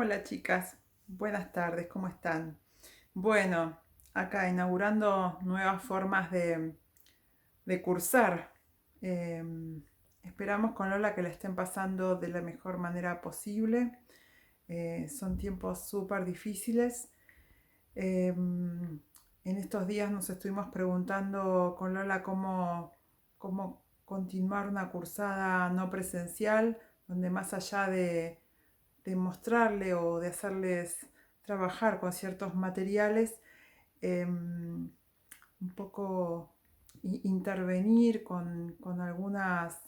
Hola chicas, buenas tardes, ¿cómo están? Bueno, acá inaugurando nuevas formas de cursar. Esperamos con Lola que la estén pasando de la mejor manera posible. Son tiempos súper difíciles. En estos días nos estuvimos preguntando con Lola cómo continuar una cursada no presencial, donde más allá de mostrarle o de hacerles trabajar con ciertos materiales, un poco intervenir con algunas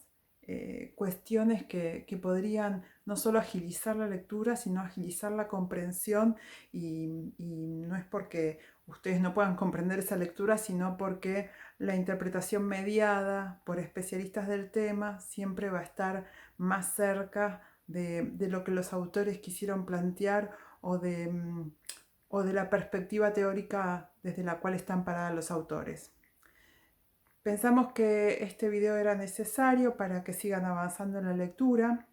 cuestiones que podrían no solo agilizar la lectura, sino agilizar la comprensión y no es porque ustedes no puedan comprender esa lectura, sino porque la interpretación mediada por especialistas del tema siempre va a estar más cerca de lo que los autores quisieron plantear o o de la perspectiva teórica desde la cual están parados los autores. Pensamos que este video era necesario para que sigan avanzando en la lectura.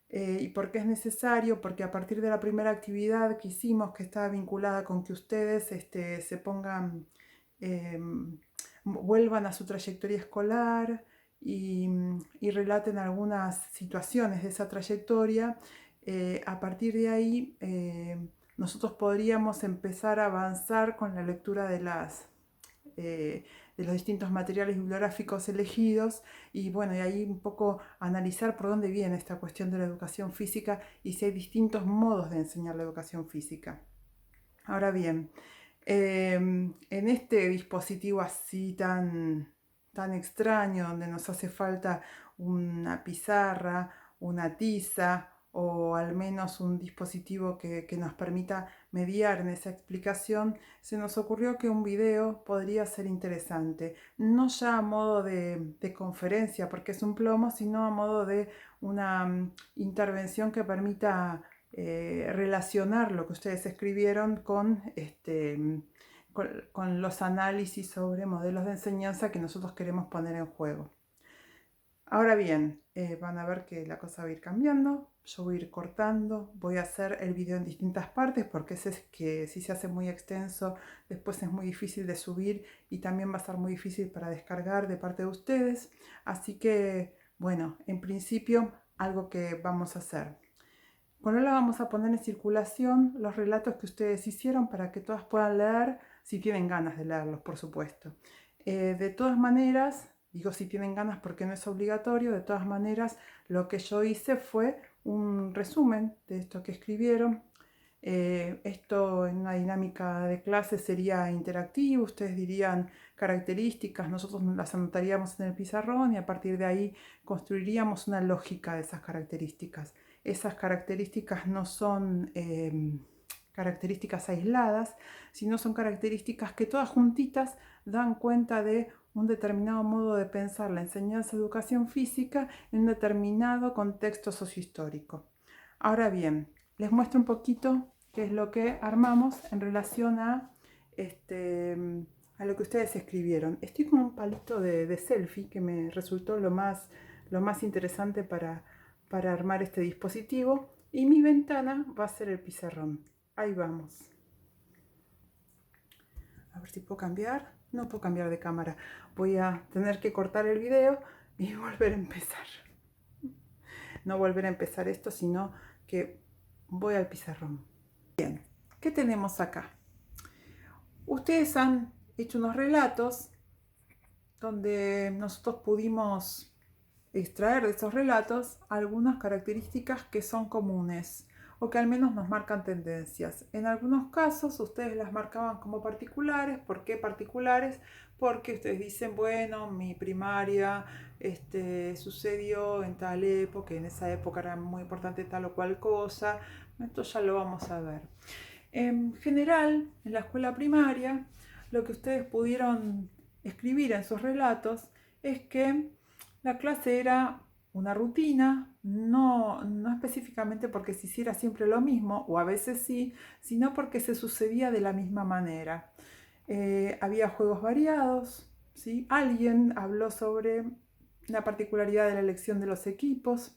¿Y por qué es necesario? Porque a partir de la primera actividad que hicimos, que estaba vinculada con que ustedes se pongan, eh, vuelvan a su trayectoria escolar y relaten algunas situaciones de esa trayectoria, a partir de ahí nosotros podríamos empezar a avanzar con la lectura eh, de los distintos materiales bibliográficos elegidos y bueno, y ahí un poco analizar por dónde viene esta cuestión de la educación física y si hay distintos modos de enseñar la educación física. Ahora bien, en este dispositivo así tan extraño, donde nos hace falta una pizarra, una tiza o al menos un dispositivo que nos permita mediar en esa explicación, se nos ocurrió que un video podría ser interesante, no ya a modo de conferencia, porque es un plomo, sino a modo de una intervención que permita relacionar lo que ustedes escribieron con los análisis sobre modelos de enseñanza que nosotros queremos poner en juego. Ahora bien, van a ver que la cosa va a ir cambiando, yo voy a ir cortando, voy a hacer el video en distintas partes porque es que si se hace muy extenso después es muy difícil de subir y también va a ser muy difícil para descargar de parte de ustedes. Así que, bueno, en principio algo que vamos a hacer. Con Lola vamos a poner en circulación los relatos que ustedes hicieron para que todas puedan leer, si tienen ganas de leerlos, por supuesto. De todas maneras, digo si tienen ganas porque no es obligatorio, de todas maneras lo que yo hice fue un resumen de esto que escribieron. Esto en una dinámica de clase sería interactivo, ustedes dirían características, nosotros las anotaríamos en el pizarrón y a partir de ahí construiríamos una lógica de esas características. Esas características no son características aisladas, sino son características que todas juntitas dan cuenta de un determinado modo de pensar la enseñanza de educación física en un determinado contexto sociohistórico. Ahora bien, les muestro un poquito qué es lo que armamos en relación a lo que ustedes escribieron. Estoy con un palito de selfie que me resultó lo más interesante para armar este dispositivo y mi ventana va a ser el pizarrón. Ahí vamos. A ver si puedo cambiar. No puedo cambiar de cámara. Voy a tener que cortar el video y volver a empezar. No volver a empezar esto, sino que voy al pizarrón. Bien, ¿qué tenemos acá? Ustedes han hecho unos relatos donde nosotros pudimos extraer de esos relatos algunas características que son comunes o que al menos nos marcan tendencias. En algunos casos ustedes las marcaban como particulares. ¿Por qué particulares? Porque ustedes dicen, bueno, mi primaria sucedió en tal época, en esa época era muy importante tal o cual cosa. Esto ya lo vamos a ver. En general, en la escuela primaria, lo que ustedes pudieron escribir en sus relatos es que la clase era una rutina, no específicamente porque se hiciera siempre lo mismo, o a veces sí, sino porque se sucedía de la misma manera. Había juegos variados, ¿sí? Alguien habló sobre la particularidad de la elección de los equipos.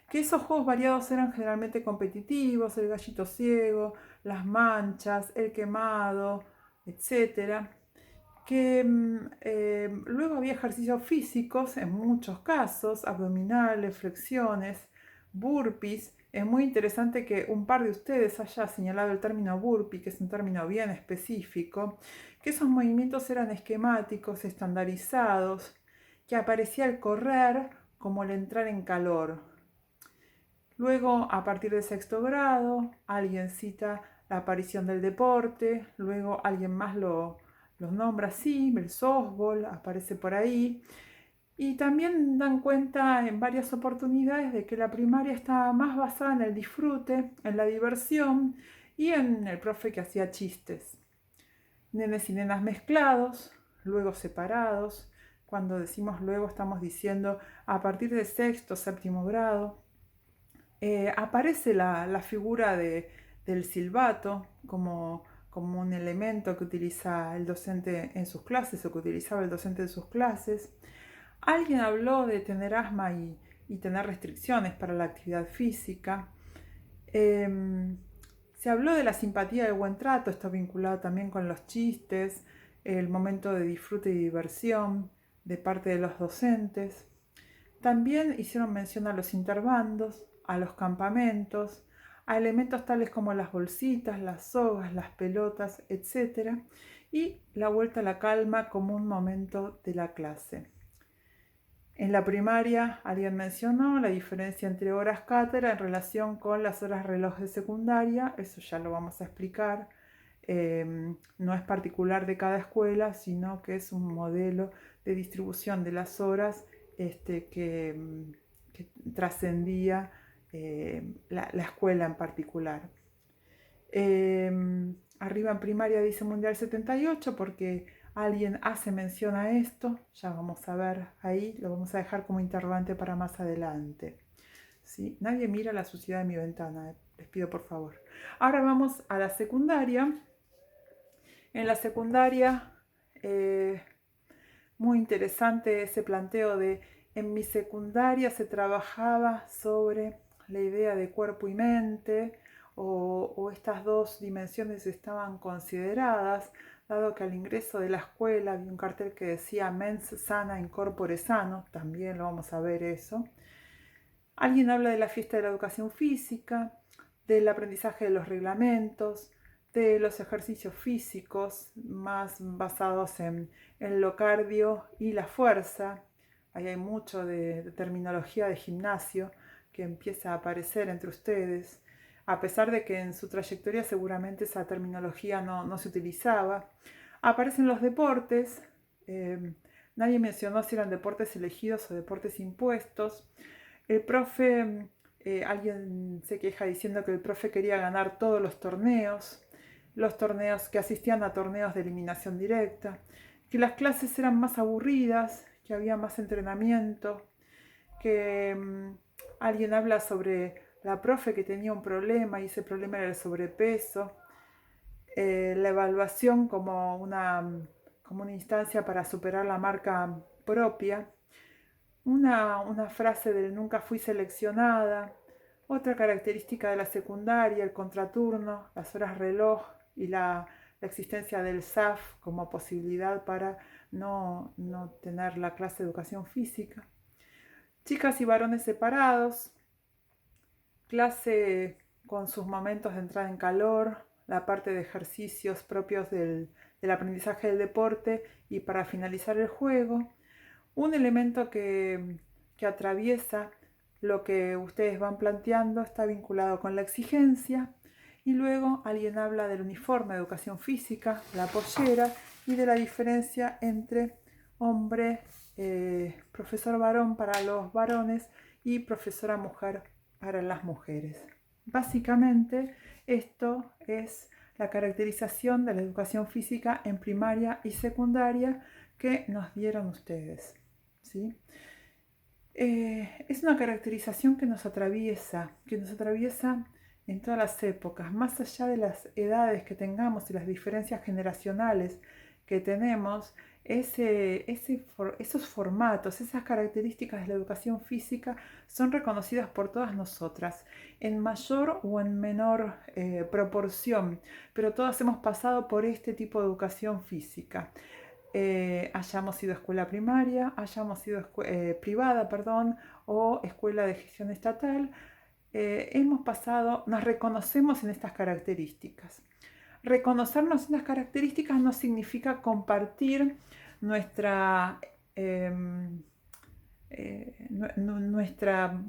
que esos juegos variados eran generalmente competitivos, el gallito ciego, las manchas, el quemado, etcétera. Que luego había ejercicios físicos en muchos casos, abdominales, flexiones, burpees. Es muy interesante que un par de ustedes haya señalado el término burpee, que es un término bien específico, que esos movimientos eran esquemáticos, estandarizados, que aparecía el correr como el entrar en calor. Luego, a partir de sexto grado, alguien cita la aparición del deporte, luego alguien más los nombra así, el softball aparece por ahí. Y también dan cuenta en varias oportunidades de que la primaria estaba más basada en el disfrute, en la diversión y en el profe que hacía chistes. Nenes y nenas mezclados, luego separados. Cuando decimos luego estamos diciendo a partir de sexto, séptimo grado. Aparece la figura del silbato como un elemento que utiliza el docente en sus clases o que utilizaba el docente en sus clases. Alguien habló de tener asma y tener restricciones para la actividad física. Se habló de la simpatía y el buen trato, está vinculado también con los chistes, el momento de disfrute y diversión de parte de los docentes. También hicieron mención a los interbandos, a los campamentos, a elementos tales como las bolsitas, las sogas, las pelotas, etc. Y la vuelta a la calma como un momento de la clase. En la primaria, alguien mencionó la diferencia entre horas cátedra en relación con las horas reloj de secundaria, eso ya lo vamos a explicar. No es particular de cada escuela, sino que es un modelo de distribución de las horas que trascendía la escuela en particular. Arriba en primaria dice Mundial 78 porque alguien hace mención a esto, ya vamos a ver ahí, lo vamos a dejar como interrogante para más adelante. ¿Sí? Nadie mira la suciedad de mi ventana, les pido por favor. Ahora vamos a la secundaria. En la secundaria, muy interesante ese planteo de en mi secundaria se trabajaba sobre la idea de cuerpo y mente, o estas dos dimensiones estaban consideradas, dado que al ingreso de la escuela había un cartel que decía mens sana in corpore sano, también lo vamos a ver eso. Alguien habla de la fiesta de la educación física, del aprendizaje de los reglamentos, de los ejercicios físicos más basados en lo cardio y la fuerza. Ahí hay mucho de terminología de gimnasio que empieza a aparecer entre ustedes, a pesar de que en su trayectoria seguramente esa terminología no se utilizaba. Aparecen los deportes, nadie mencionó si eran deportes elegidos o deportes impuestos. El profe, alguien se queja diciendo que el profe quería ganar todos los torneos que asistían a torneos de eliminación directa, que las clases eran más aburridas, que había más entrenamiento, que alguien habla sobre la profe que tenía un problema y ese problema era el sobrepeso, la evaluación como una instancia para superar la marca propia. Una frase del nunca fui seleccionada, otra característica de la secundaria, el contraturno, las horas reloj y la existencia del SAF como posibilidad para no tener la clase de educación física. Chicas y varones separados, clase con sus momentos de entrada en calor, la parte de ejercicios propios del aprendizaje del deporte y para finalizar el juego. Un elemento que atraviesa lo que ustedes van planteando está vinculado con la exigencia y luego alguien habla del uniforme de educación física, la pollera y de la diferencia entre hombre, profesor varón para los varones y profesora mujer para las mujeres. Básicamente esto es la caracterización de la educación física en primaria y secundaria que nos dieron ustedes. ¿Sí? Es una caracterización que nos atraviesa en todas las épocas, más allá de las edades que tengamos y las diferencias generacionales que tenemos, esos formatos, esas características de la educación física son reconocidas por todas nosotras, en mayor o en menor proporción, pero todas hemos pasado por este tipo de educación física. Hayamos sido escuela primaria, hayamos sido privada, perdón, o escuela de gestión estatal, hemos pasado, nos reconocemos en estas características. Reconocernos en estas características no significa compartir nuestra, nuestra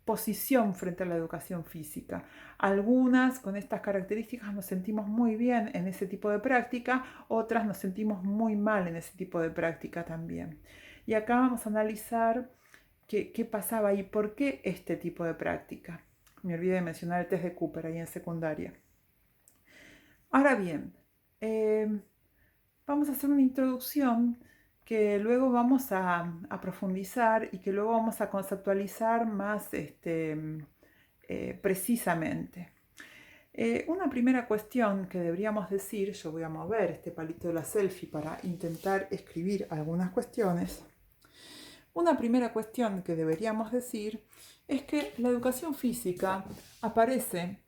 posición frente a la educación física. Algunas con estas características nos sentimos muy bien en ese tipo de práctica, otras nos sentimos muy mal en ese tipo de práctica también. Y acá vamos a analizar qué pasaba y por qué este tipo de práctica. Me olvidé de mencionar el test de Cooper ahí en secundaria. Ahora bien, vamos a hacer una introducción que luego vamos a profundizar y que luego vamos a conceptualizar más precisamente. Una primera cuestión que deberíamos decir, yo voy a mover este palito de la selfie para intentar escribir algunas cuestiones. Una primera cuestión que deberíamos decir es que la educación física aparece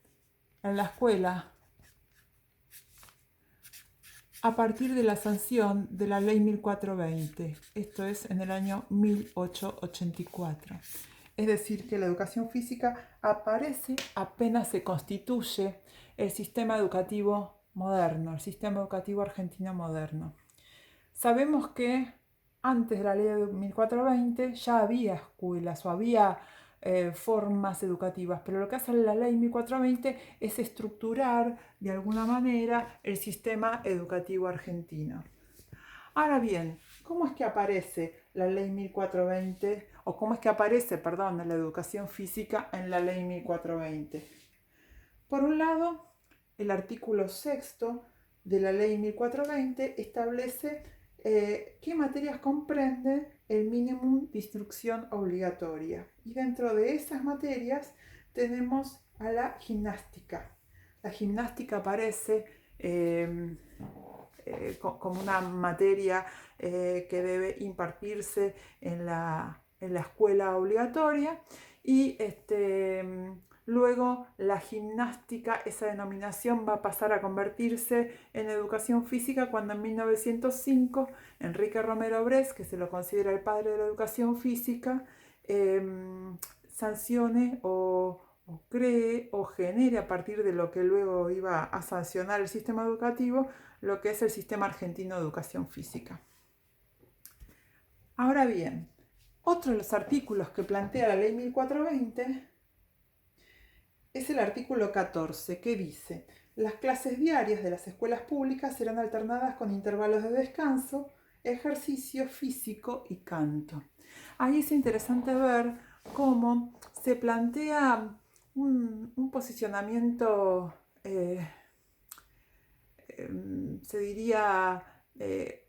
en la escuela a partir de la sanción de la Ley 1420, esto es en el año 1884. Es decir, que la educación física aparece apenas se constituye el sistema educativo moderno, el sistema educativo argentino moderno. Sabemos que antes de la ley de 1420 ya había escuelas o había formas educativas, pero lo que hace la ley 1420 es estructurar de alguna manera el sistema educativo argentino. Ahora bien, ¿cómo es que aparece la ley 1420 o cómo es que aparece, perdón, la educación física en la ley 1420? Por un lado, el artículo 6 de la ley 1420 establece qué materias comprende el mínimo de instrucción obligatoria. Y dentro de esas materias tenemos a la gimnástica. La gimnástica aparece como una materia que debe impartirse en la escuela obligatoria y luego la gimnástica, esa denominación va a pasar a convertirse en educación física cuando en 1905 Enrique Romero Brest, que se lo considera el padre de la educación física, sancione o cree o genere a partir de lo que luego iba a sancionar el sistema educativo, lo que es el Sistema Argentino de Educación Física. Ahora bien, otro de los artículos que plantea la Ley 1420 es el artículo 14, que dice: las clases diarias de las escuelas públicas serán alternadas con intervalos de descanso, ejercicio físico y canto. Ahí es interesante ver cómo se plantea un posicionamiento, se diría,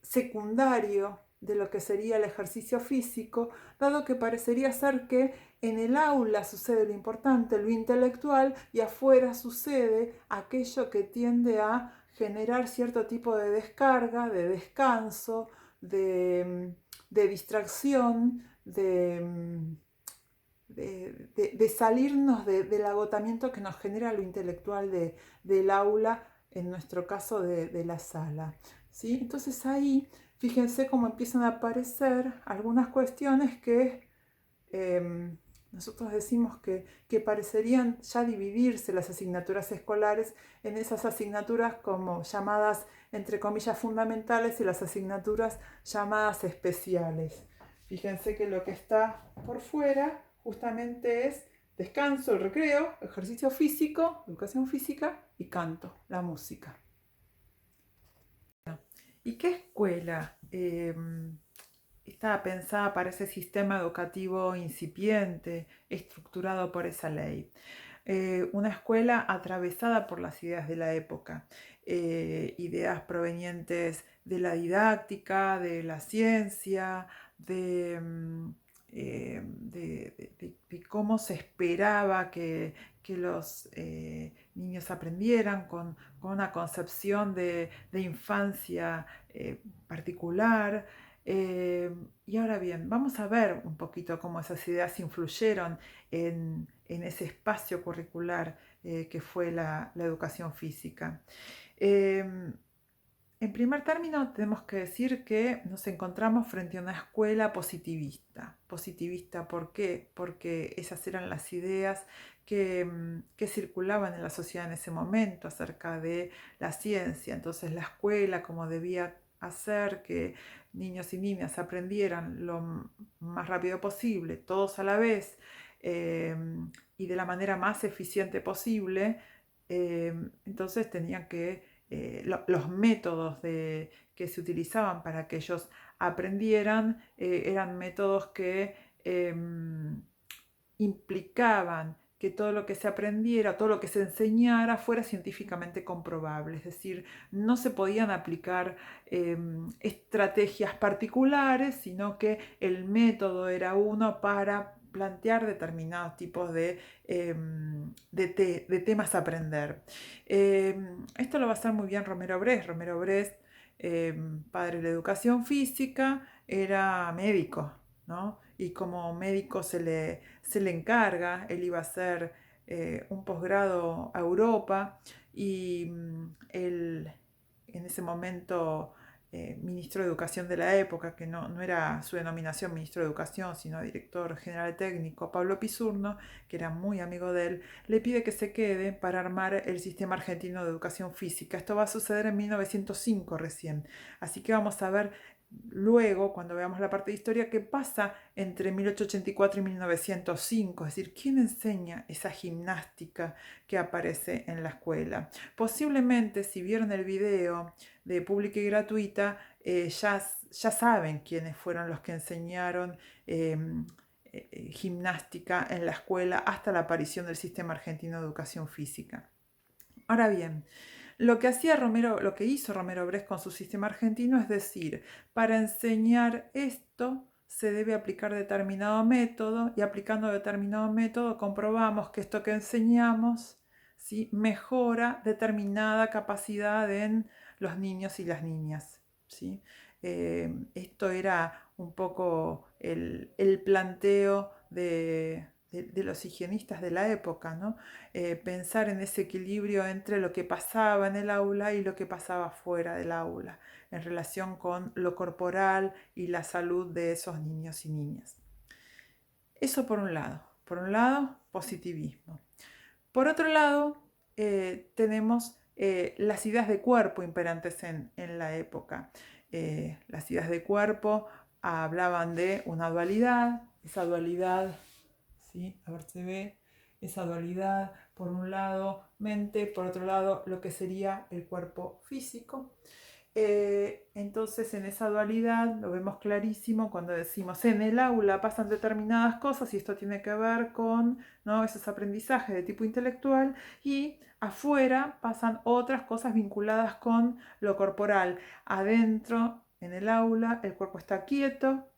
secundario de lo que sería el ejercicio físico, dado que parecería ser que en el aula sucede lo importante, lo intelectual, y afuera sucede aquello que tiende a generar cierto tipo de descarga, de descanso, de distracción, de salirnos del agotamiento que nos genera lo intelectual del aula, en nuestro caso de la sala. ¿Sí? Entonces ahí, fíjense cómo empiezan a aparecer algunas cuestiones que nosotros decimos que parecerían ya dividirse las asignaturas escolares en esas asignaturas como llamadas, entre comillas, fundamentales, y las asignaturas llamadas especiales. Fíjense que lo que está por fuera justamente es descanso, el recreo, ejercicio físico, educación física y canto, la música. ¿Y qué escuela estaba pensada para ese sistema educativo incipiente, estructurado por esa ley? Una escuela atravesada por las ideas de la época, ideas provenientes de la didáctica, de la ciencia, de cómo se esperaba que los niños aprendieran con una concepción de infancia particular. Y ahora bien, vamos a ver un poquito cómo esas ideas influyeron en ese espacio curricular que fue la educación física. Eh, en primer término, tenemos que decir que nos encontramos frente a una escuela positivista. Positivista, ¿por qué? Porque esas eran las ideas que circulaban en la sociedad en ese momento acerca de la ciencia. Entonces, la escuela, como debía hacer que niños y niñas aprendieran lo más rápido posible, todos a la vez, eh, y de la manera más eficiente posible, entonces tenían que los métodos que se utilizaban para que ellos aprendieran eran métodos que implicaban que todo lo que se aprendiera, todo lo que se enseñara fuera científicamente comprobable. Es decir, no se podían aplicar estrategias particulares, sino que el método era uno para plantear determinados tipos de temas a aprender. Esto lo va a hacer muy bien Romero Brest. Romero Brest, padre de la educación física, era médico, ¿no? Y como médico se le encarga, él iba a hacer un posgrado a Europa y él en ese momento ministro de Educación de la época, que no era su denominación ministro de Educación, sino director general técnico, Pablo Pisurno, que era muy amigo de él, le pide que se quede para armar el sistema argentino de educación física. Esto va a suceder en 1905 recién, así que vamos a ver luego, cuando veamos la parte de historia, qué pasa entre 1884 y 1905, es decir, quién enseña esa gimnástica que aparece en la escuela. Posiblemente, si vieron el video de Pública y Gratuita, ya saben quiénes fueron los que enseñaron gimnástica en la escuela hasta la aparición del Sistema Argentino de Educación Física. Ahora bien, lo que hizo Romero Brest con su sistema argentino es decir, para enseñar esto se debe aplicar determinado método y aplicando determinado método comprobamos que esto que enseñamos, ¿sí?, mejora determinada capacidad en los niños y las niñas, ¿sí? Esto era un poco el planteo de los higienistas de la época, ¿no? Pensar en ese equilibrio entre lo que pasaba en el aula y lo que pasaba fuera del aula, en relación con lo corporal y la salud de esos niños y niñas. Eso por un lado, positivismo. Por otro lado, tenemos las ideas de cuerpo imperantes en la época. Las ideas de cuerpo hablaban de una dualidad, esa dualidad, ¿sí? A ver si se ve, esa dualidad, por un lado mente, por otro lado lo que sería el cuerpo físico. Entonces en esa dualidad lo vemos clarísimo cuando decimos en el aula pasan determinadas cosas y esto tiene que ver con, ¿no?, esos aprendizajes de tipo intelectual y afuera pasan otras cosas vinculadas con lo corporal. Adentro, en el aula, el cuerpo está quieto,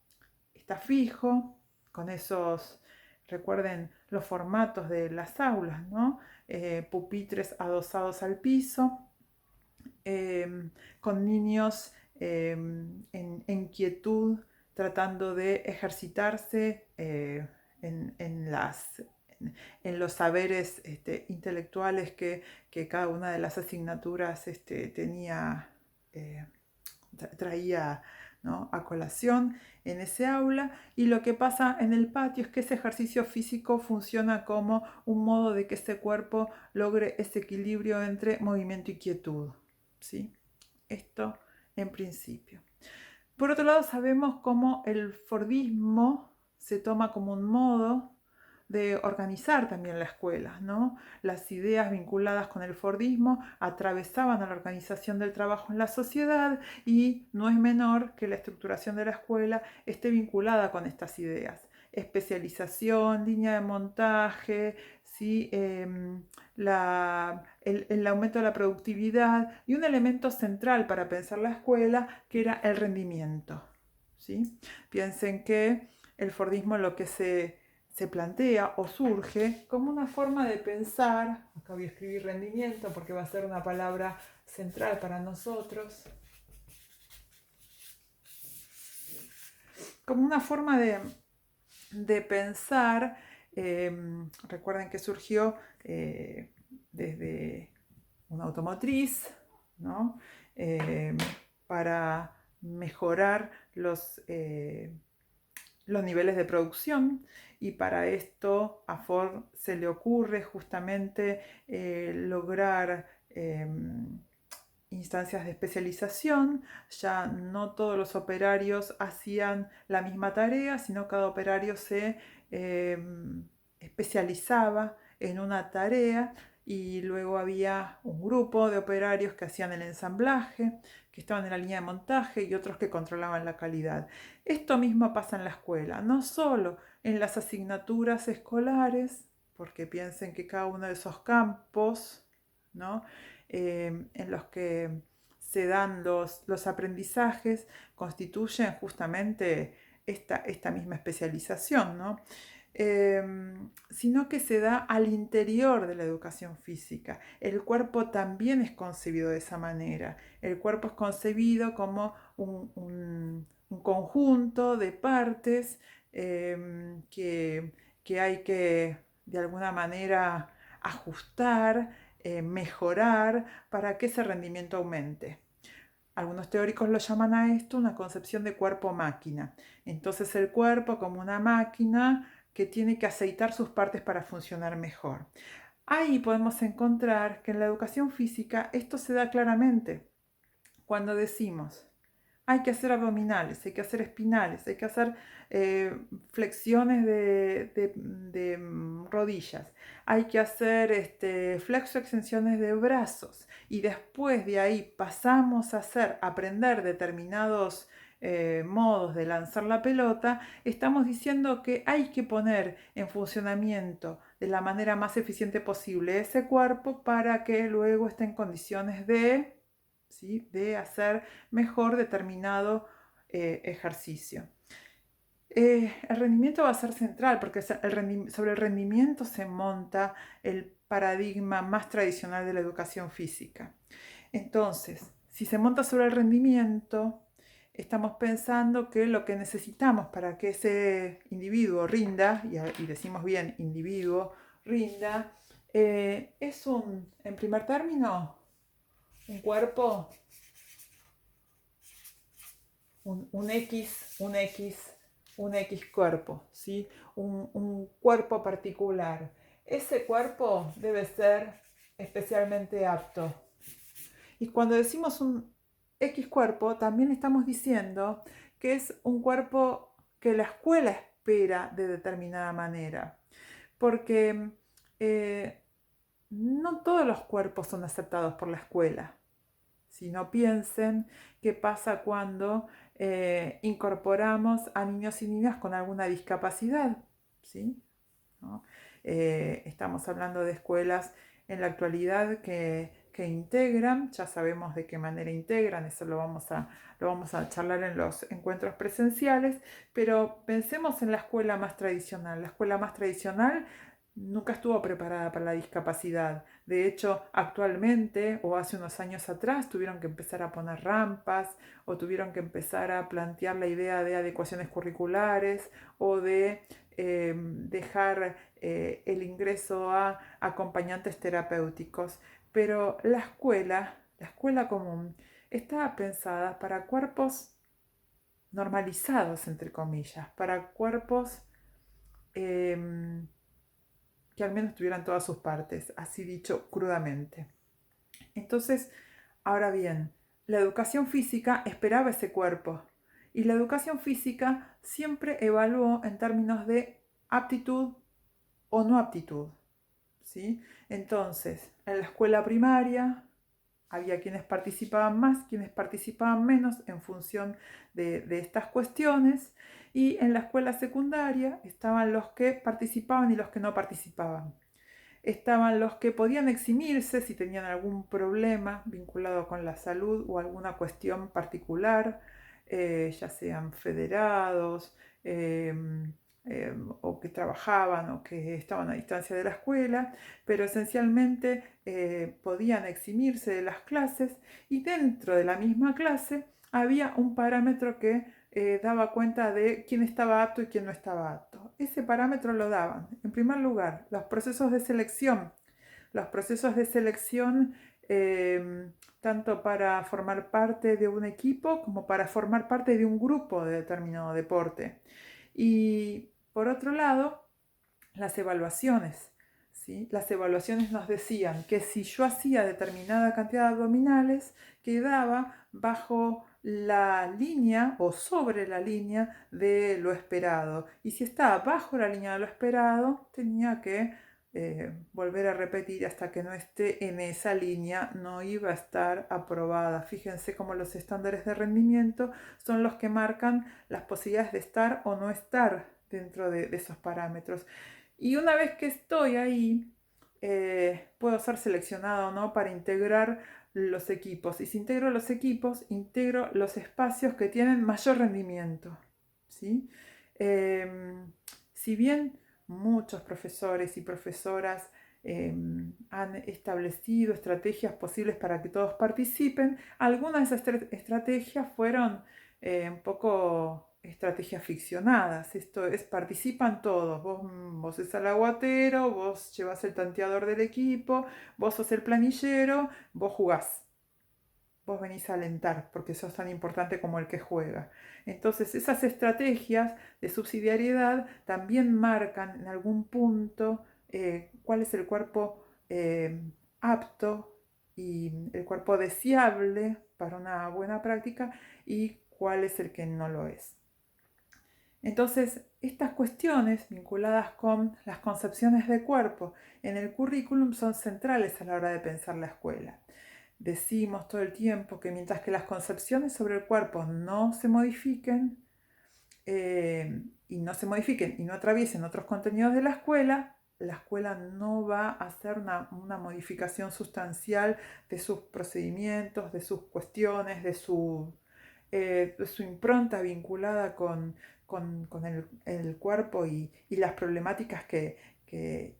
está fijo, con esos, recuerden los formatos de las aulas, ¿no? Pupitres adosados al piso, con niños en quietud, tratando de ejercitarse en los saberes intelectuales que cada una de las asignaturas traía, ¿no?, a colación en ese aula. Y lo que pasa en el patio es que ese ejercicio físico funciona como un modo de que ese cuerpo logre ese equilibrio entre movimiento y quietud, ¿sí? Esto en principio. Por otro lado, sabemos cómo el fordismo se toma como un modo de organizar también la escuela, ¿no? Las ideas vinculadas con el fordismo atravesaban a la organización del trabajo en la sociedad y no es menor que la estructuración de la escuela esté vinculada con estas ideas. Especialización, línea de montaje, ¿sí? El aumento de la productividad y un elemento central para pensar la escuela que era el rendimiento, ¿sí? Piensen que el fordismo lo que se se plantea o surge como una forma de pensar, acá voy a escribir rendimiento porque va a ser una palabra central para nosotros, como una forma de pensar, recuerden que surgió desde una automotriz, ¿no? Eh, para mejorar los niveles de producción, y para esto a Ford se le ocurre justamente lograr instancias de especialización. Ya no todos los operarios hacían la misma tarea, sino cada operario se eh, especializaba en una tarea, y luego había un grupo de operarios que hacían el ensamblaje, que estaban en la línea de montaje, y otros que controlaban la calidad. Esto mismo pasa en la escuela, no solo en las asignaturas escolares, porque piensen que cada uno de esos campos, ¿no? En los que se dan los aprendizajes constituyen justamente esta misma especialización, ¿no? Sino que se da al interior de la educación física. El cuerpo también es concebido de esa manera. El cuerpo es concebido como un conjunto de partes que hay que de alguna manera ajustar, mejorar para que ese rendimiento aumente. Algunos teóricos lo llaman a esto una concepción de cuerpo-máquina. Entonces el cuerpo como una máquina que tiene que aceitar sus partes para funcionar mejor. Ahí podemos encontrar que en la educación física esto se da claramente cuando decimos: hay que hacer abdominales, hay que hacer espinales, hay que hacer flexiones de rodillas, hay que hacer flexo-extensiones de brazos, y después de ahí pasamos a aprender determinados modos de lanzar la pelota. Estamos diciendo que hay que poner en funcionamiento de la manera más eficiente posible ese cuerpo para que luego esté en condiciones ¿sí?, de hacer mejor determinado ejercicio. El rendimiento va a ser central porque sobre el rendimiento se monta el paradigma más tradicional de la educación física. Entonces, si se monta sobre el rendimiento, estamos pensando que lo que necesitamos para que ese individuo rinda, y decimos bien individuo, rinda, es en primer término, un cuerpo, un X, un X cuerpo, ¿sí? Un cuerpo particular. Ese cuerpo debe ser especialmente apto. Y cuando decimos un X cuerpo, también estamos diciendo que es un cuerpo que la escuela espera de determinada manera. Porque no todos los cuerpos son aceptados por la escuela. Si no, piensen qué pasa cuando incorporamos a niños y niñas con alguna discapacidad, ¿sí? ¿No? Estamos hablando de escuelas en la actualidad que integran, ya sabemos de qué manera integran, eso lo vamos a charlar en los encuentros presenciales, pero pensemos en la escuela más tradicional. La escuela más tradicional nunca estuvo preparada para la discapacidad. De hecho, actualmente o hace unos años atrás tuvieron que empezar a poner rampas, o tuvieron que empezar a plantear la idea de adecuaciones curriculares, o de dejar el ingreso a acompañantes terapéuticos. Pero la escuela común, estaba pensada para cuerpos normalizados, entre comillas, para cuerpos que al menos tuvieran todas sus partes, así dicho crudamente. Entonces, ahora bien, la educación física esperaba ese cuerpo, y la educación física siempre evaluó en términos de aptitud o no aptitud, ¿sí? Entonces, en la escuela primaria había quienes participaban más, quienes participaban menos en función de estas cuestiones, y en la escuela secundaria estaban los que participaban y los que no participaban. Estaban los que podían eximirse si tenían algún problema vinculado con la salud o alguna cuestión particular, ya sean federados, o que trabajaban o que estaban a distancia de la escuela, pero esencialmente podían eximirse de las clases y dentro de la misma clase había un parámetro que daba cuenta de quién estaba apto y quién no estaba apto. Ese parámetro lo daban, en primer lugar, los procesos de selección. Los procesos de selección tanto para formar parte de un equipo como para formar parte de un grupo de determinado deporte. Y por otro lado, las evaluaciones. ¿Sí? Las evaluaciones nos decían que si yo hacía determinada cantidad de abdominales, quedaba bajo la línea o sobre la línea de lo esperado. Y si estaba bajo la línea de lo esperado, tenía que volver a repetir hasta que no esté en esa línea, no iba a estar aprobada. Fíjense cómo los estándares de rendimiento son los que marcan las posibilidades de estar o no estar dentro de esos parámetros. Y una vez que estoy ahí, puedo ser seleccionado o no para integrar los equipos. Y si integro los equipos, integro los espacios que tienen mayor rendimiento. ¿Sí? Si bien muchos profesores y profesoras han establecido estrategias posibles para que todos participen, algunas de esas estrategias fueron un poco estrategias ficcionadas. Esto es, participan todos. Vos sos el aguatero, vos llevas el tanteador del equipo, vos sos el planillero, vos jugás. Vos venís a alentar porque sos tan importante como el que juega. Entonces esas estrategias de subsidiariedad también marcan en algún punto cuál es el cuerpo apto y el cuerpo deseable para una buena práctica y cuál es el que no lo es. Entonces, estas cuestiones vinculadas con las concepciones de cuerpo en el currículum son centrales a la hora de pensar la escuela. Decimos todo el tiempo que mientras que las concepciones sobre el cuerpo no se modifiquen y no atraviesen otros contenidos de la escuela no va a hacer una modificación sustancial de sus procedimientos, de sus cuestiones, de su impronta vinculada con el cuerpo y las problemáticas que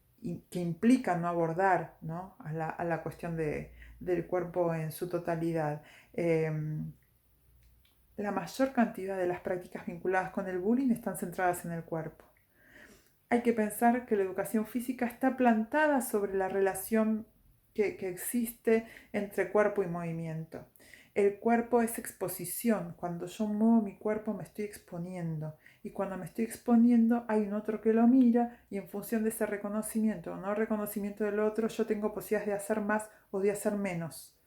implican no abordar, ¿no? A la cuestión del cuerpo en su totalidad. La mayor cantidad de las prácticas vinculadas con el bullying están centradas en el cuerpo. Hay que pensar que la educación física está plantada sobre la relación que existe entre cuerpo y movimiento. El cuerpo es exposición. Cuando yo muevo mi cuerpo me estoy exponiendo. Y cuando me estoy exponiendo hay un otro que lo mira y en función de ese reconocimiento o no reconocimiento del otro yo tengo posibilidades de hacer más o de hacer menos.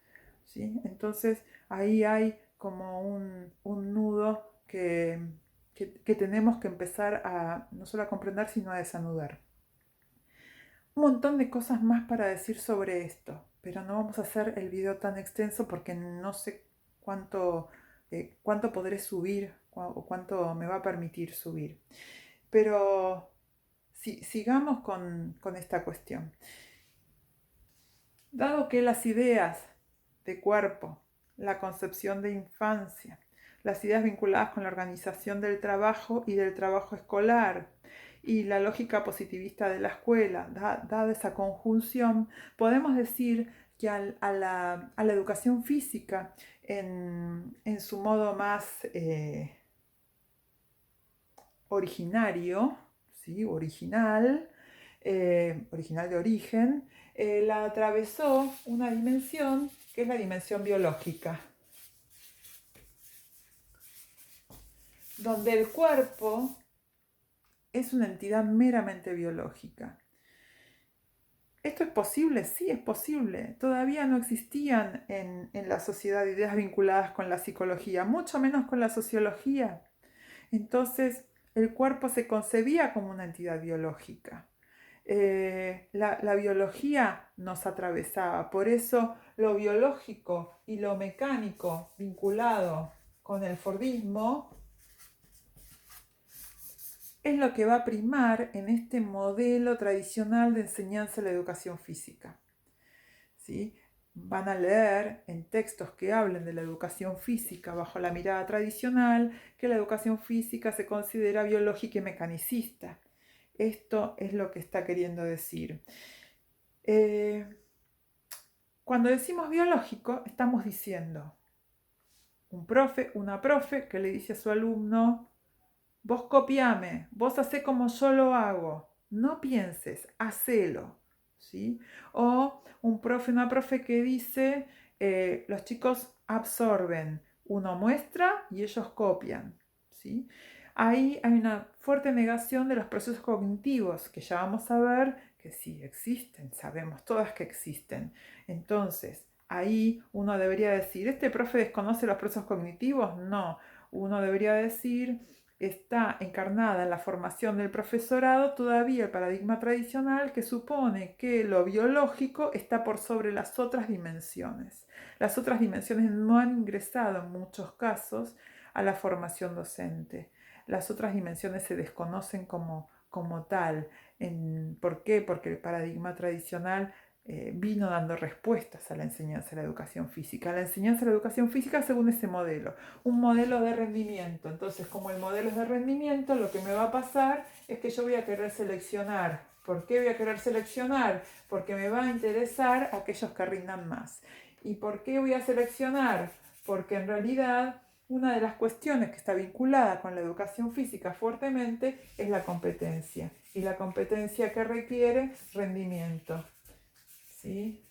¿Sí? Entonces ahí hay como un nudo que tenemos que empezar a no solo a comprender, sino a desanudar. Un montón de cosas más para decir sobre esto, pero no vamos a hacer el video tan extenso porque no sé cuánto podré subir o cuánto me va a permitir subir. Pero sigamos con esta cuestión. Dado que las ideas de cuerpo, la concepción de infancia, las ideas vinculadas con la organización del trabajo y del trabajo escolar y la lógica positivista de la escuela, dada esa conjunción, podemos decir que a la educación física en su modo más originario, ¿sí? Original de origen, la atravesó una dimensión que es la dimensión biológica, donde el cuerpo es una entidad meramente biológica. ¿Esto es posible? Sí, es posible. Todavía no existían en la sociedad ideas vinculadas con la psicología, mucho menos con la sociología. Entonces, el cuerpo se concebía como una entidad biológica. La biología nos atravesaba, por eso lo biológico y lo mecánico vinculado con el Fordismo es lo que va a primar en este modelo tradicional de enseñanza de la educación física. ¿Sí? van a leer en textos que hablen de la educación física bajo la mirada tradicional que la educación física se considera biológica y mecanicista. Esto es lo que está queriendo decir. Cuando decimos biológico, estamos diciendo un profe, una profe que le dice a su alumno: vos copiame, vos hacé como yo lo hago, no pienses, hacelo, ¿sí? O un profe, una profe que dice, los chicos absorben, uno muestra y ellos copian, ¿sí? Ahí hay una fuerte negación de los procesos cognitivos, que ya vamos a ver que sí existen, sabemos todas que existen. Entonces, ahí uno debería decir, ¿este profe desconoce los procesos cognitivos? No, uno debería decir, está encarnada en la formación del profesorado todavía el paradigma tradicional que supone que lo biológico está por sobre las otras dimensiones. Las otras dimensiones no han ingresado en muchos casos a la formación docente. Las otras dimensiones se desconocen como tal. ¿Por qué? Porque el paradigma tradicional vino dando respuestas a la enseñanza de la educación física. La enseñanza de la educación física según ese modelo, un modelo de rendimiento. Entonces, como el modelo es de rendimiento, lo que me va a pasar es que yo voy a querer seleccionar. ¿Por qué voy a querer seleccionar? Porque me va a interesar aquellos que rindan más. ¿Y por qué voy a seleccionar? Porque en realidad una de las cuestiones que está vinculada con la educación física fuertemente es la competencia. Y la competencia que requiere rendimiento. ¿Sí?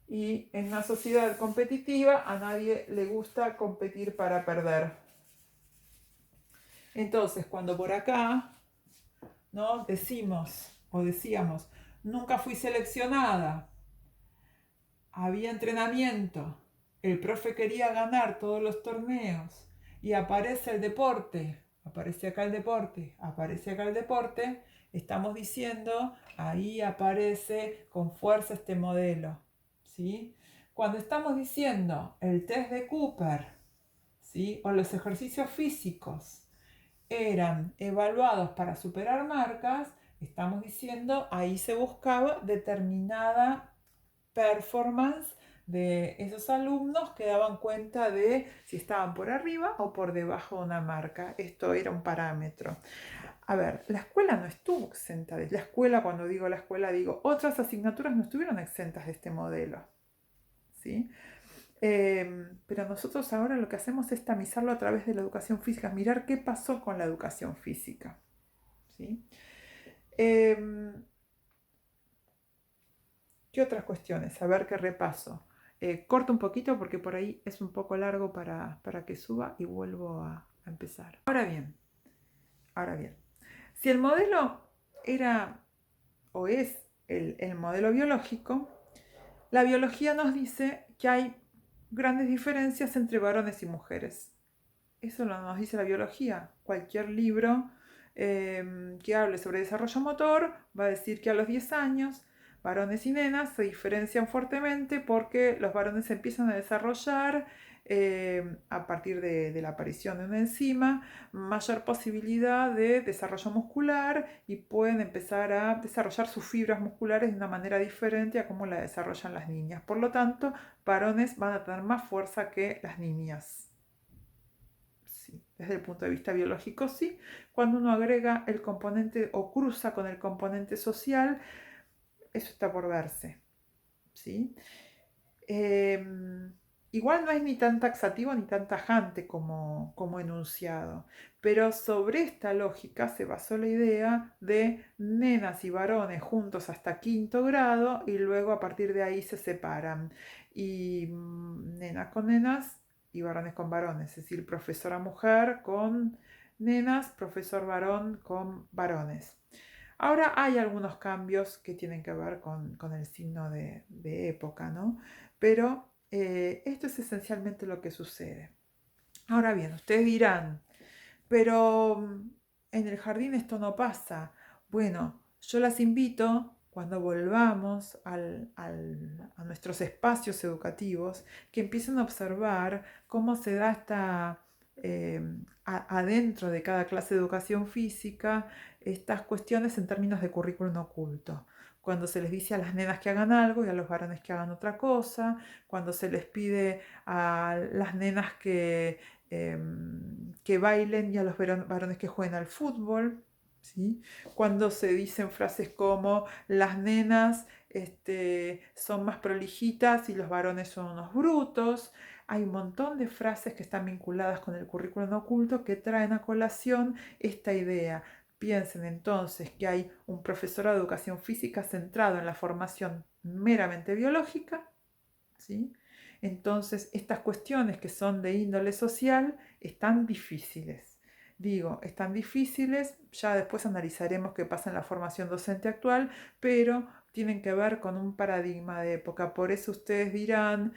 Y en una sociedad competitiva a nadie le gusta competir para perder. Entonces, cuando por acá, ¿no? Decíamos, nunca fui seleccionada, había entrenamiento, el profe quería ganar todos los torneos y aparece el deporte, aparece acá el deporte, aparece acá el deporte, estamos diciendo, ahí aparece con fuerza este modelo, ¿sí? Cuando estamos diciendo el test de Cooper, ¿sí? O los ejercicios físicos eran evaluados para superar marcas, estamos diciendo, ahí se buscaba determinada performance de esos alumnos que daban cuenta de si estaban por arriba o por debajo de una marca. Esto era un parámetro. A ver, la escuela no estuvo exenta de... La escuela, cuando digo la escuela, digo, otras asignaturas no estuvieron exentas de este modelo. ¿Sí? Pero nosotros ahora lo que hacemos es tamizarlo a través de la educación física, mirar qué pasó con la educación física. ¿Sí? ¿Qué otras cuestiones? A ver qué repaso. Corto un poquito porque por ahí es un poco largo para que suba y vuelvo a empezar. Ahora bien, si el modelo era o es el modelo biológico, la biología nos dice que hay grandes diferencias entre varones y mujeres. Eso lo nos dice la biología. Cualquier libro que hable sobre desarrollo motor va a decir que a los 10 años varones y nenas se diferencian fuertemente porque los varones empiezan a desarrollar a partir de la aparición de una enzima mayor posibilidad de desarrollo muscular y pueden empezar a desarrollar sus fibras musculares de una manera diferente a como la desarrollan las niñas. Por lo tanto, varones van a tener más fuerza que las niñas. Sí, desde el punto de vista biológico, sí. Cuando uno agrega el componente o cruza con el componente social, eso está por verse. ¿Sí? Igual no es ni tan taxativo ni tan tajante como enunciado, pero sobre esta lógica se basó la idea de nenas y varones juntos hasta quinto grado y luego a partir de ahí se separan. Y nenas con nenas y varones con varones, es decir, profesora mujer con nenas, profesor varón con varones. Ahora hay algunos cambios que tienen que ver con el signo de época, ¿no? Pero esto es esencialmente lo que sucede. Ahora bien, ustedes dirán, pero en el jardín esto no pasa. Bueno, yo las invito cuando volvamos a nuestros espacios educativos, que empiecen a observar cómo se da adentro de cada clase de educación física estas cuestiones en términos de currículum oculto. cuando se les dice a las nenas que hagan algo y a los varones que hagan otra cosa, cuando se les pide a las nenas que bailen y a los varones que jueguen al fútbol, ¿sí? Cuando se dicen frases como las nenas son más prolijitas y los varones son unos brutos. Hay un montón de frases que están vinculadas con el currículum oculto que traen a colación esta idea. Piensen entonces que hay un profesor de educación física centrado en la formación meramente biológica, ¿sí? Entonces, estas cuestiones que son de índole social están difíciles. Digo, están difíciles, ya después analizaremos qué pasa en la formación docente actual, pero tienen que ver con un paradigma de época. Por eso ustedes dirán,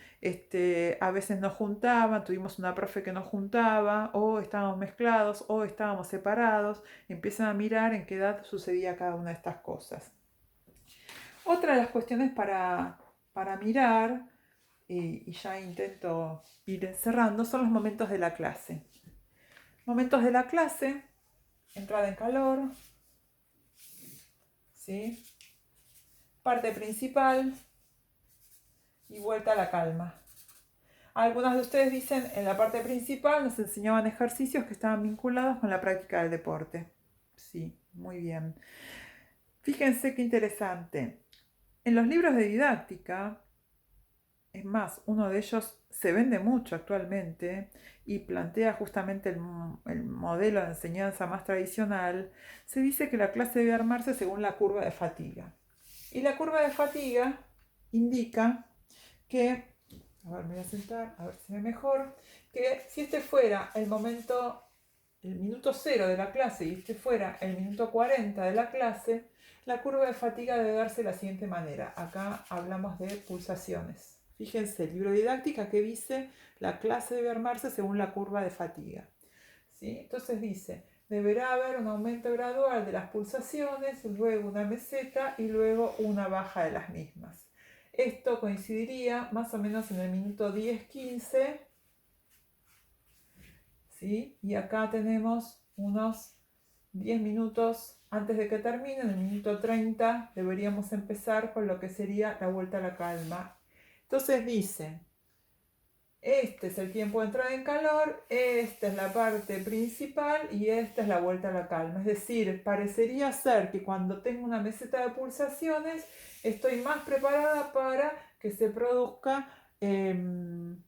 a veces nos juntaban, tuvimos una profe que nos juntaba, o estábamos mezclados, o estábamos separados. Empiezan a mirar en qué edad sucedía cada una de estas cosas. Otra de las cuestiones para mirar, y ya intento ir cerrando, son los momentos de la clase. Momentos de la clase, entrada en calor, ¿sí? Parte principal y vuelta a la calma. Algunas de ustedes dicen, en la parte principal nos enseñaban ejercicios que estaban vinculados con la práctica del deporte. Sí, muy bien. Fíjense qué interesante. En los libros de didáctica, es más, uno de ellos se vende mucho actualmente y plantea justamente el modelo de enseñanza más tradicional. Se dice que la clase debe armarse según la curva de fatiga. Y la curva de fatiga indica que, a ver, me voy a sentar, a ver si me mejor, que si este fuera el minuto 0 de la clase y este fuera el minuto 40 de la clase, la curva de fatiga debe darse de la siguiente manera. Acá hablamos de pulsaciones. Fíjense, el libro de didáctica que dice la clase debe armarse según la curva de fatiga. ¿Sí? Entonces dice, deberá haber un aumento gradual de las pulsaciones, luego una meseta y luego una baja de las mismas. Esto coincidiría más o menos en el minuto 10-15. ¿Sí? Y acá tenemos unos 10 minutos antes de que termine, en el minuto 30 deberíamos empezar con lo que sería la vuelta a la calma. Entonces dice, este es el tiempo de entrada en calor, esta es la parte principal y esta es la vuelta a la calma. Es decir, parecería ser que cuando tengo una meseta de pulsaciones estoy más preparada para que se produzca la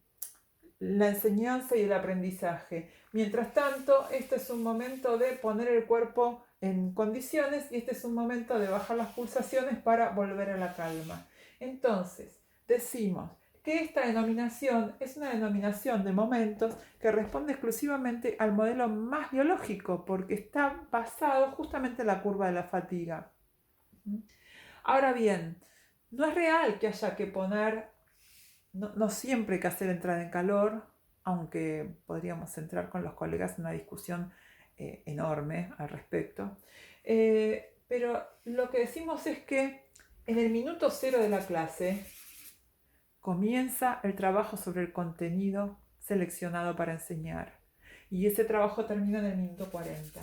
enseñanza y el aprendizaje. Mientras tanto, este es un momento de poner el cuerpo en condiciones y este es un momento de bajar las pulsaciones para volver a la calma. Entonces, decimos que esta denominación es una denominación de momentos que responde exclusivamente al modelo más biológico porque está basado justamente en la curva de la fatiga. Ahora bien, no es real que haya que poner no siempre hay que hacer entrada en calor, aunque podríamos entrar con los colegas en una discusión enorme al respecto. Pero lo que decimos es que en el minuto 0 de la clase comienza el trabajo sobre el contenido seleccionado para enseñar. Y ese trabajo termina en el minuto 40.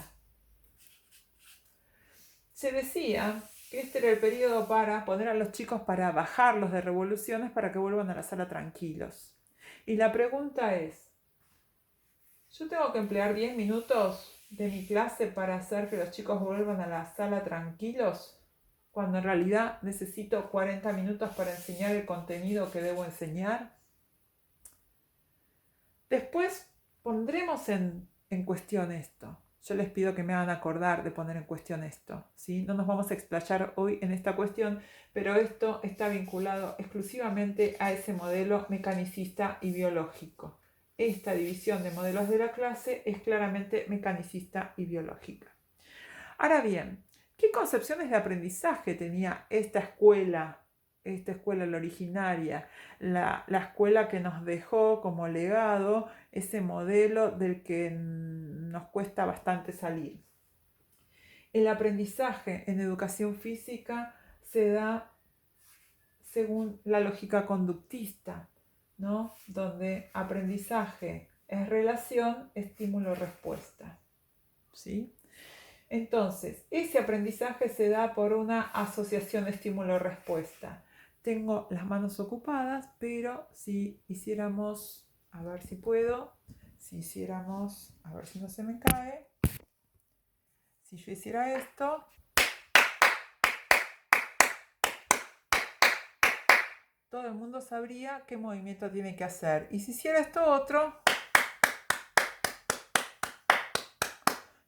Se decía que este era el periodo para poner a los chicos para bajarlos de revoluciones para que vuelvan a la sala tranquilos. Y la pregunta es, ¿yo tengo que emplear 10 minutos de mi clase para hacer que los chicos vuelvan a la sala tranquilos? Cuando en realidad necesito 40 minutos para enseñar el contenido que debo enseñar. Después pondremos en cuestión esto. Yo les pido que me hagan acordar de poner en cuestión esto, ¿sí? No nos vamos a explayar hoy en esta cuestión, pero esto está vinculado exclusivamente a ese modelo mecanicista y biológico. Esta división de modelos de la clase es claramente mecanicista y biológica. Ahora bien, ¿qué concepciones de aprendizaje tenía esta escuela, la originaria, la escuela que nos dejó como legado ese modelo del que nos cuesta bastante salir? El aprendizaje en educación física se da según la lógica conductista, ¿no? Donde aprendizaje es relación, estímulo-respuesta, ¿sí? Entonces, ese aprendizaje se da por una asociación estímulo-respuesta. Tengo las manos ocupadas, pero si hiciéramos, a ver si puedo, si hiciéramos, a ver si no se me cae, si yo hiciera esto, todo el mundo sabría qué movimiento tiene que hacer. Y si hiciera esto otro,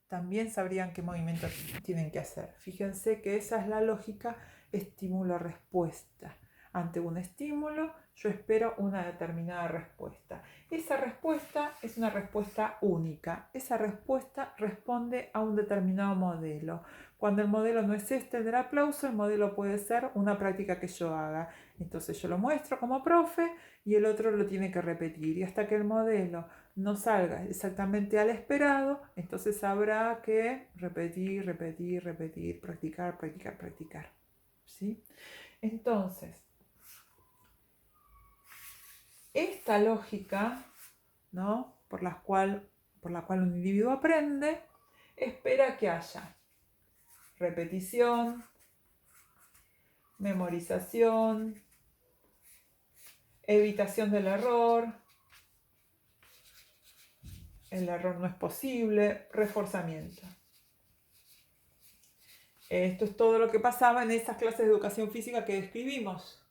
también sabrían qué movimiento tienen que hacer. Fíjense que esa es la lógica estímulo-respuesta. Ante un estímulo, yo espero una determinada respuesta. Esa respuesta es una respuesta única. Esa respuesta responde a un determinado modelo. Cuando el modelo no es este, el del aplauso, el modelo puede ser una práctica que yo haga. Entonces yo lo muestro como profe y el otro lo tiene que repetir. Y hasta que el modelo no salga exactamente al esperado, entonces habrá que repetir, repetir, repetir, practicar, practicar, practicar. ¿Sí? Entonces, esta lógica, ¿no? por la cual un individuo aprende, espera que haya repetición, memorización, evitación del error, el error no es posible, reforzamiento. Esto es todo lo que pasaba en esas clases de educación física que describimos.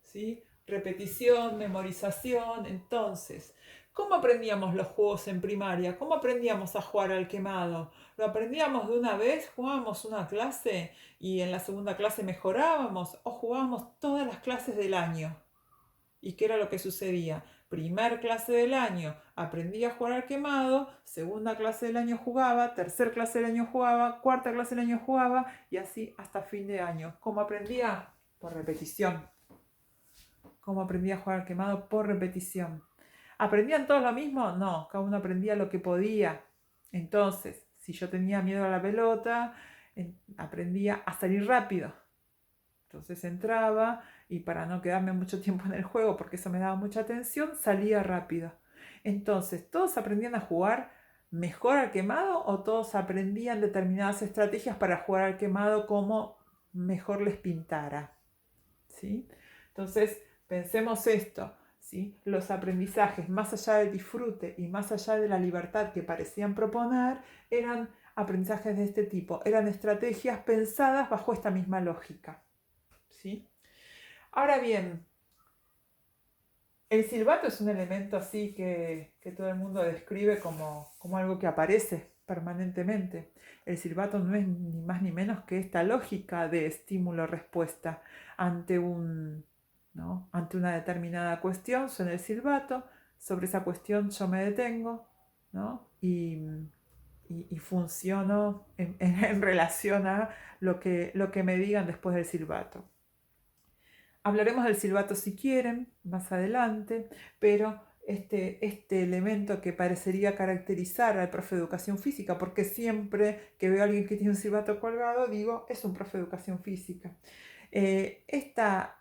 ¿Sí? Repetición, memorización. Entonces, ¿cómo aprendíamos los juegos en primaria? ¿Cómo aprendíamos a jugar al quemado? ¿Lo aprendíamos de una vez? ¿Jugábamos una clase y en la segunda clase mejorábamos? ¿O jugábamos todas las clases del año? ¿Y qué era lo que sucedía? Primer clase del año aprendí a jugar al quemado, segunda clase del año jugaba, tercer clase del año jugaba, cuarta clase del año jugaba y así hasta fin de año. ¿Cómo aprendía? Por repetición. ¿Cómo aprendía a jugar al quemado? Por repetición. ¿Aprendían todos lo mismo? No, cada uno aprendía lo que podía. Entonces, si yo tenía miedo a la pelota, aprendía a salir rápido. Entonces entraba y para no quedarme mucho tiempo en el juego, porque eso me daba mucha tensión, salía rápido. Entonces, ¿todos aprendían a jugar mejor al quemado o todos aprendían determinadas estrategias para jugar al quemado como mejor les pintara? ¿Sí? Entonces, pensemos esto, ¿sí? Los aprendizajes, más allá del disfrute y más allá de la libertad que parecían proponer, eran aprendizajes de este tipo, eran estrategias pensadas bajo esta misma lógica. ¿Sí? Ahora bien, el silbato es un elemento así que todo el mundo describe como algo que aparece permanentemente. El silbato no es ni más ni menos que esta lógica de estímulo-respuesta ante ¿no? ante una determinada cuestión. Suena el silbato, sobre esa cuestión yo me detengo, ¿no? y funciono en relación a lo que me digan después del silbato. Hablaremos del silbato si quieren, más adelante, pero este elemento que parecería caracterizar al profe de educación física, porque siempre que veo a alguien que tiene un silbato colgado, digo, es un profe de educación física. Esta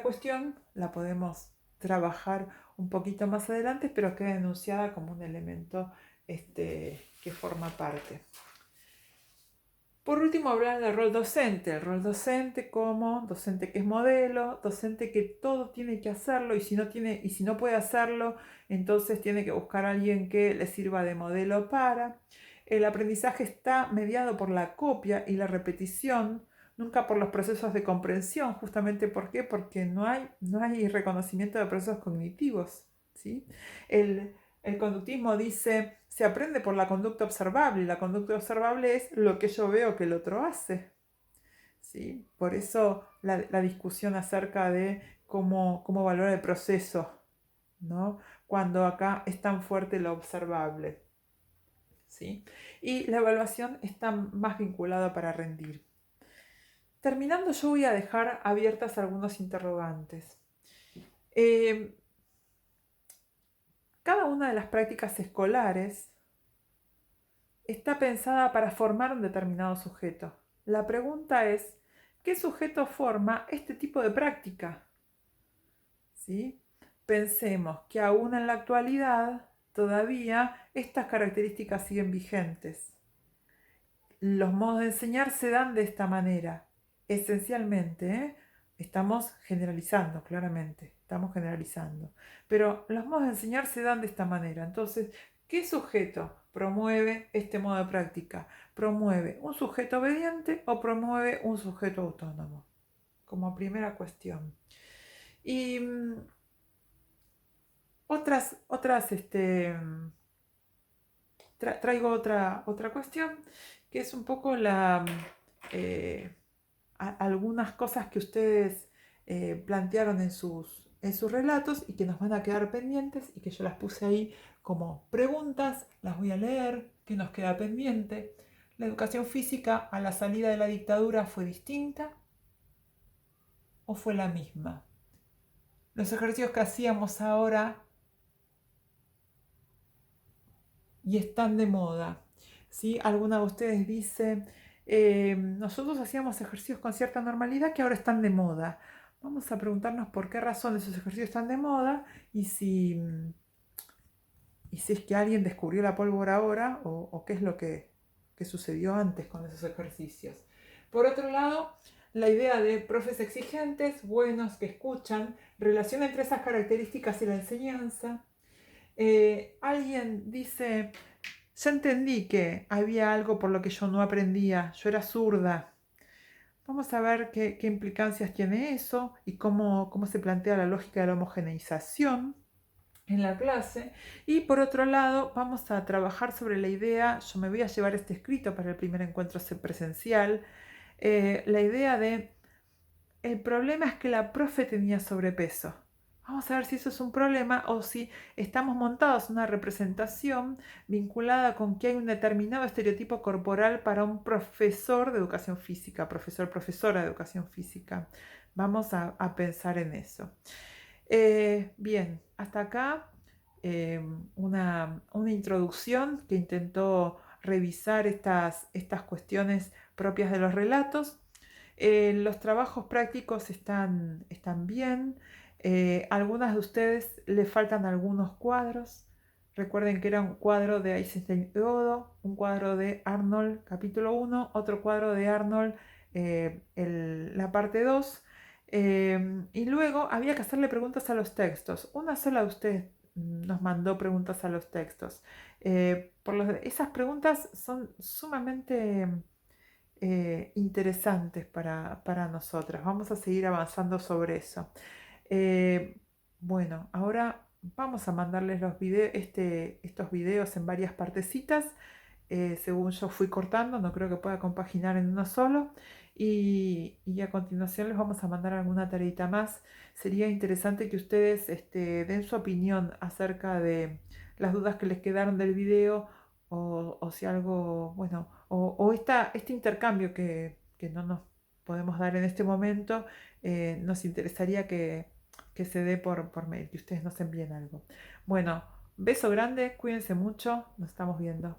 cuestión la podemos trabajar un poquito más adelante, pero queda enunciada como un elemento que forma parte. Por último, hablar del rol docente. El rol docente como docente que es modelo, docente que todo tiene que hacerlo y si no puede hacerlo, entonces tiene que buscar a alguien que le sirva de modelo para. El aprendizaje está mediado por la copia y la repetición, nunca por los procesos de comprensión. Justamente ¿por qué? Porque no hay reconocimiento de procesos cognitivos. ¿Sí? El conductismo dice, se aprende por la conducta observable y la conducta observable es lo que yo veo que el otro hace. ¿Sí? Por eso la discusión acerca de cómo valorar el proceso, ¿no? Cuando acá es tan fuerte lo observable. ¿Sí? Y la evaluación está más vinculada para rendir. Terminando, yo voy a dejar abiertas algunos interrogantes. Cada una de las prácticas escolares está pensada para formar un determinado sujeto. La pregunta es, ¿qué sujeto forma este tipo de práctica? ¿Sí? Pensemos que aún en la actualidad todavía estas características siguen vigentes. Los modos de enseñar se dan de esta manera, esencialmente, ¿eh? Estamos generalizando, claramente, estamos generalizando. Pero los modos de enseñar se dan de esta manera. Entonces, ¿qué sujeto promueve este modo de práctica? ¿Promueve un sujeto obediente o promueve un sujeto autónomo? Como primera cuestión. Y traigo otra cuestión, que es un poco eh, algunas cosas que ustedes plantearon en sus relatos y que nos van a quedar pendientes y que yo las puse ahí como preguntas, las voy a leer, que nos queda pendiente. ¿La educación física a la salida de la dictadura fue distinta o fue la misma? Los ejercicios que hacíamos ahora y están de moda. ¿Sí? Alguna de ustedes dice, nosotros hacíamos ejercicios con cierta normalidad que ahora están de moda. Vamos a preguntarnos por qué razón esos ejercicios están de moda y si es que alguien descubrió la pólvora ahora o qué es lo que sucedió antes con esos ejercicios. Por otro lado, la idea de profes exigentes, buenos, que escuchan, relación entre esas características y la enseñanza. Alguien dice, ya entendí que había algo por lo que yo no aprendía, yo era zurda. Vamos a ver qué implicancias tiene eso y cómo se plantea la lógica de la homogeneización en la clase. Y por otro lado, vamos a trabajar sobre la idea, yo me voy a llevar este escrito para el primer encuentro presencial, la idea de, el problema es que la profe tenía sobrepeso. Vamos a ver si eso es un problema o si estamos montados en una representación vinculada con que hay un determinado estereotipo corporal para un profesor de educación física, profesor, profesora de educación física. Vamos a pensar en eso. Bien, hasta acá una introducción que intentó revisar estas cuestiones propias de los relatos. Los trabajos prácticos están bien. Algunas de ustedes le faltan algunos cuadros. Recuerden que era un cuadro de Eisenstein y Odo, un cuadro de Arnold capítulo 1, otro cuadro de Arnold la parte 2. Y luego había que hacerle preguntas a los textos. Una sola de ustedes nos mandó preguntas a los textos. Esas preguntas son sumamente interesantes para nosotras. Vamos a seguir avanzando sobre eso. Eh, bueno, ahora vamos a mandarles estos videos en varias partecitas. Según yo fui cortando, no creo que pueda compaginar en uno solo. Y a continuación les vamos a mandar alguna tareita más. Sería interesante que ustedes den su opinión acerca de las dudas que les quedaron del video o si algo, bueno, este intercambio que no nos podemos dar en este momento, nos interesaría que se dé por mail, que ustedes nos envíen algo. Bueno, beso grande, cuídense mucho, nos estamos viendo.